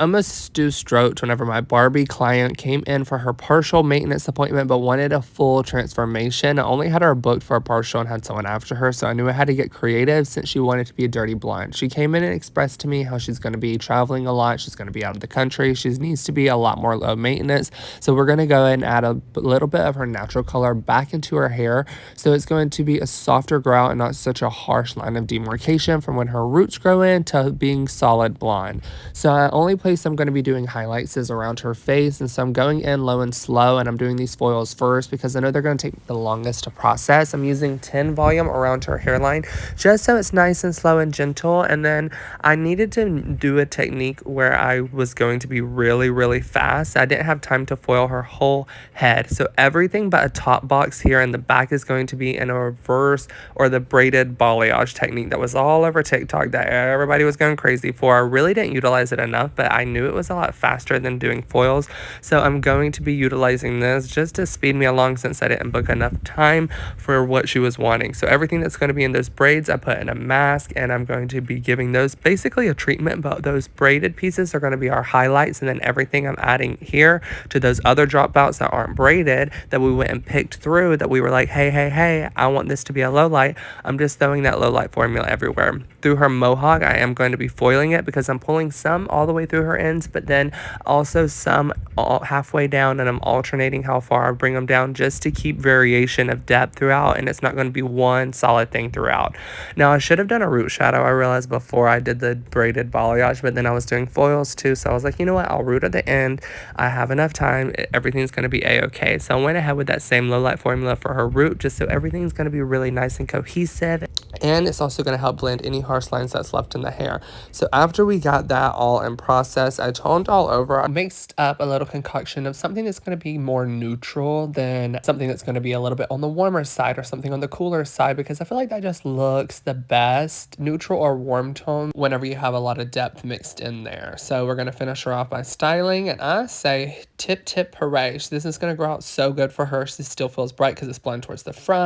almost due-stroked whenever my Barbie client came in for her partial maintenance appointment but wanted a full transformation. I only had her booked for a partial and had someone after her, so I knew I had to get creative since she wanted to be a dirty blonde. She came in and expressed to me how she's going to be traveling a lot, she's going to be out of the country, she needs to be a lot more low maintenance. So we're going to go ahead and add a little bit of her natural color back into her hair, so it's going to be a softer grow and not such a harsh line of demarcation from when her roots grow in to being solid blonde. So the only place I'm going to be doing highlights is around her face, and so I'm going in low and slow, and I'm doing these foils first because I know they're going to take the longest to process. I'm using 10 volume around her hairline just so it's nice and slow and gentle. And then I needed to do a technique where I was going to be really fast. I didn't have time to foil her whole head, so everything but a top box here in the back is going to be in a reverse or the braided balayage technique that was all over TikTok that everybody was going crazy for. I really didn't utilize it enough, but I knew it was a lot faster than doing foils, so I'm going to be utilizing this just to speed me along since I didn't book enough time for what she was wanting. So everything that's going to be in those braids I put in a mask, and I'm going to be giving those basically a treatment, but those braided pieces are going to be our highlights, and then everything I'm adding here to those other drop outs that aren't braided that we went and picked through, that we were like, hey, I want this to be a low light. I'm just throwing that low light formula everywhere. Through her mohawk, I am going to be foiling it because I'm pulling some all the way through her ends, but then also some halfway down, and I'm alternating how far I bring them down just to keep variation of depth throughout, and it's not going to be one solid thing throughout. Now, I should have done a root shadow, I realized, before I did the braided balayage, but then I was doing foils too, so I was like, you know what, I'll root at the end. I have enough time, everything's going to be a-okay. So I went ahead with that same low light formula for her root, just so everything's going to be really nice and cohesive, and it's also going to help blend any harsh lines that's left in the hair. So after we got that all in process, I toned all over. I mixed up a little concoction of something that's going to be more neutral than something that's going to be a little bit on the warmer side or something on the cooler side, because I feel like that just looks the best, neutral or warm tone, whenever you have a lot of depth mixed in there. So we're going to finish her off by styling, and I say tip hooray. This is going to grow out so good for her. She still feels bright because it's blonde towards the front.